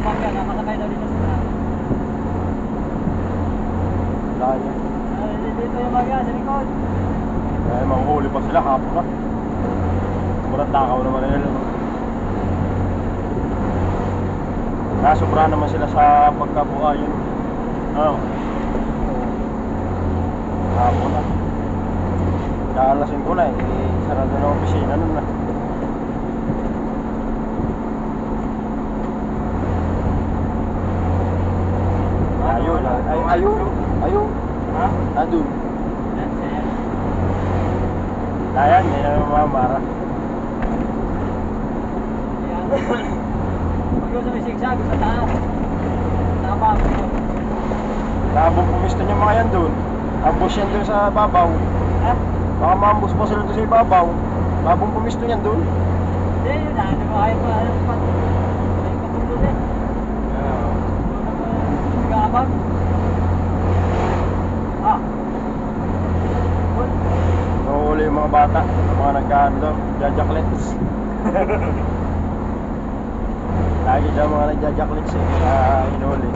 mamaya, nakasakay daw dito sa truck. Layo. Dito yung mamaya, sa likod. Ay, mahuhuli pa sila, hapon na. Murang takaw naman na yun. Nasubra naman sila sa pagkabuhayin. Ano? Hapon na. Kaalasin ko na eh. Sarado na opisina nun na. Ayun. Ayun. Ha? Andun. Yan, siya. Ayan, yan ang mamara. Yan. Huwag yung sumisigzag sa taas. Tama ako. Labong pumisto niya mga yan dun. Ambos yan dun sa babaw. Ha? Baka maambos pa sila dun sa ibabaw. Labong pumisto niyan dun. Hindi, yun na. Ano ba kayo pa? Ano pa? May patulog eh. Nag-aabang. Ah. Nahuhuli yung mga bata. Mga nagkaan daw. Jajaklets. Lagi dyan mga nagjajaklets eh. Inuhuli.